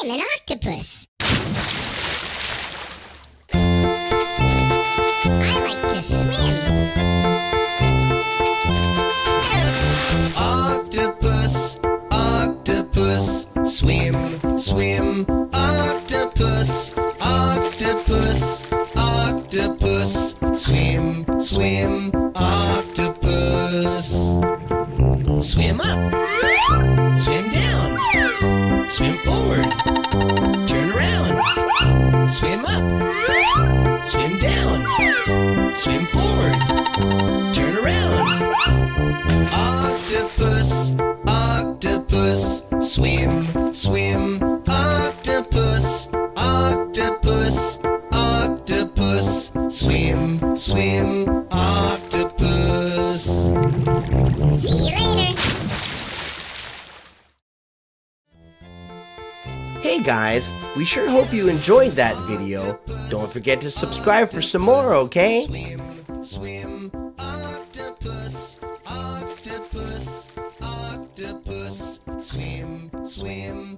I'm an octopus. I like to swim. Octopus, octopus, swim, swim. Octopus, octopus, octopus, swim, swim. Octopus. Swim up, swim down, swim forward, turn around. Swim up, swim down, swim forward, turn around. Octopus, octopus, swim, swim. Octopus, octopus, octopus, swim, swim. Octopus. See you later. Hey guys, we sure hope you enjoyed that video. Don't forget to subscribe for some more, okay? Swim, swim. Octopus, octopus, octopus, swim, swim.